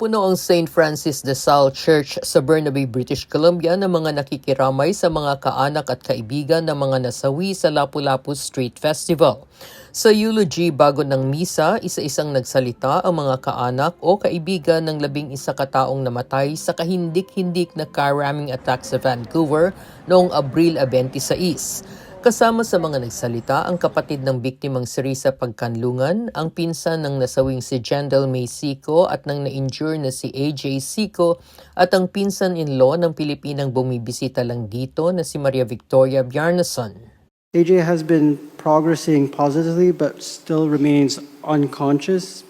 Napuno ang St. Francis de Sales Church sa Burnaby, British Columbia ng mga nakikiramay sa mga kaanak at kaibigan ng mga nasawi sa Lapu-Lapu Street Festival. Sa eulogy bago ng misa, isa-isang nagsalita ang mga kaanak o kaibigan ng 11 kataong namatay sa kahindik-hindik na car-ramming attack sa Vancouver noong Abril 26. Kasama sa mga nagsalita ang kapatid ng biktimang si Risa Pagkanlungan, ang pinsan ng nasawing si Jendel May Sico at ng na-injure na si AJ Sico at ang pinsan-in-law ng Pilipinang bumibisita lang dito na si Maria Victoria Bjarnason. AJ has been progressing positively but still remains unconscious.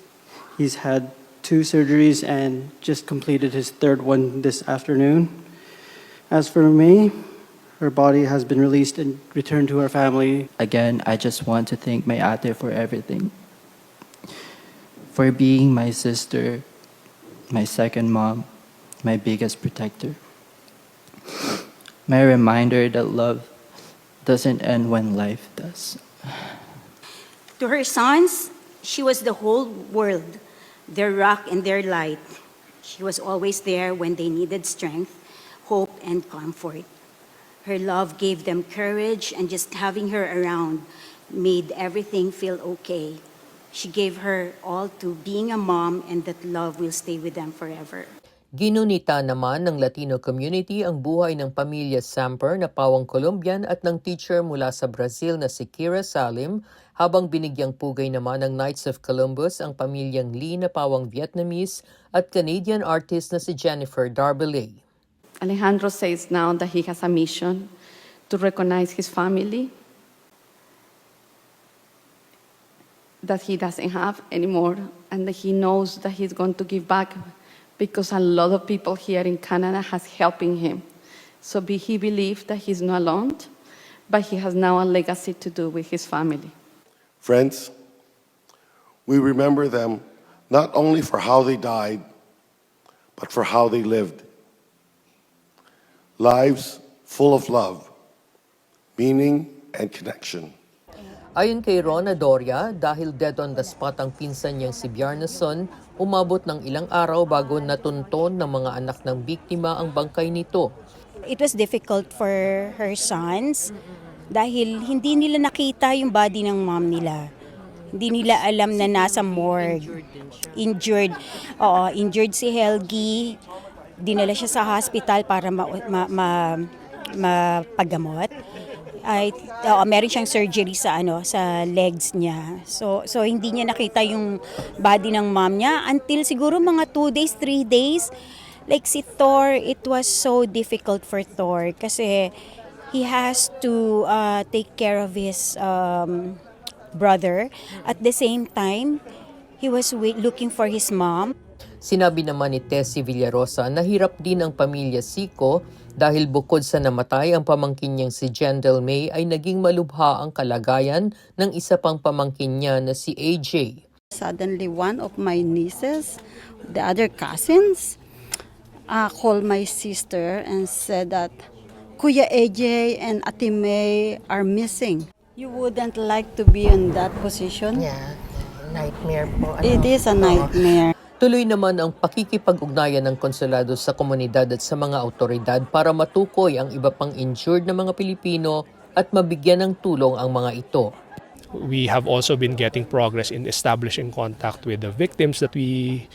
He's had 2 surgeries and just completed his 3rd one this afternoon. As for May, her body has been released and returned to her family. Again, I just want to thank my ate for everything. For being my sister, my second mom, my biggest protector. My reminder that love doesn't end when life does. To her sons, she was the whole world, their rock and their light. She was always there when they needed strength, hope, and comfort. Her love gave them courage, and just having her around made everything feel okay. She gave her all to being a mom, and that love will stay with them forever. Ginunita naman ng Latino community ang buhay ng pamilya Samper na pawang Colombian at ng teacher mula sa Brazil na si Kira Salim, habang binigyang pugay naman ng Knights of Columbus ang pamilyang Lee na pawang Vietnamese at Canadian artist na si Jennifer Darbelay. Alejandro says now that he has a mission to recognize his family that he doesn't have anymore, and that he knows that he's going to give back because a lot of people here in Canada has helping him. So he believes that he's not alone, but he has now a legacy to do with his family. Friends, we remember them not only for how they died, but for how they lived. Lives full of love, meaning, and connection. Ayon kay Rona Doria, dahil dead on the spot ang pinsan niyang si Bjarnason, umabot ng ilang araw bago natunton ng mga anak ng biktima ang bangkay nito. It was difficult for her sons dahil hindi nila nakita yung body ng mom nila. Hindi nila alam na nasa morgue. Injured. Oo, injured si Helgi. Dinala siya sa hospital para mapagamot. Meron siyang surgery sa sa legs niya. So hindi niya nakita yung body ng mom niya until siguro mga 2 days, 3 days. Like si Thor, it was so difficult for Thor kasi he has to take care of his brother. At the same time, he was looking for his mom. Sinabi naman ni Tessie Villarosa na hirap din ang pamilya Sico dahil bukod sa namatay ang pamangkin niyang si Jendel May ay naging malubha ang kalagayan ng isa pang pamangkin niya na si AJ. Suddenly one of my nieces, the other cousins, called my sister and said that Kuya AJ and Ate May are missing. You wouldn't like to be in that position? Yeah, nightmare po. It is a nightmare. Tuloy naman ang pakikipag-ugnayan ng konsulado sa komunidad at sa mga autoridad para matukoy ang iba pang injured na mga Pilipino at mabigyan ng tulong ang mga ito. We have also been getting progress in establishing contact with the victims that we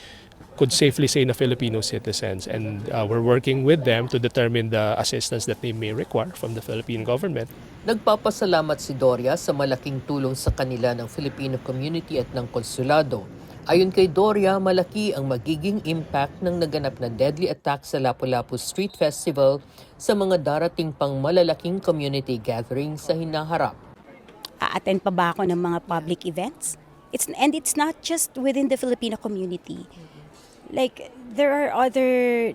could safely say na Filipino citizens, and we're working with them to determine the assistance that they may require from the Philippine government. Nagpapasalamat si Doria sa malaking tulong sa kanila ng Filipino community at ng konsulado. Ayon kay Doria, malaki ang magiging impact ng naganap na deadly attack sa Lapu-Lapu Street Festival sa mga darating pang malalaking community gathering sa hinaharap. A-attend pa ba ako ng mga public events? It's not just within the Filipino community. Like, there are other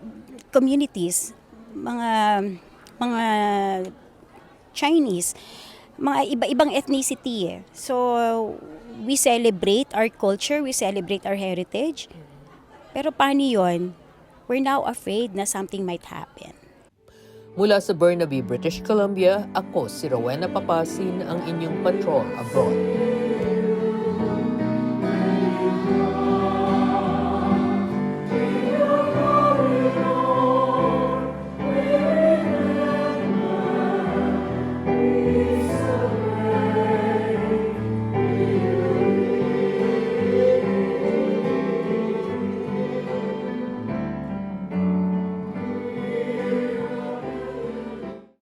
communities, mga Chinese, mga iba-ibang ethnicity. So, we celebrate our culture, we celebrate our heritage. Pero paano yun? We're now afraid na something might happen. Mula sa Burnaby, British Columbia, ako si Rowena Papasin, ang inyong patrol abroad.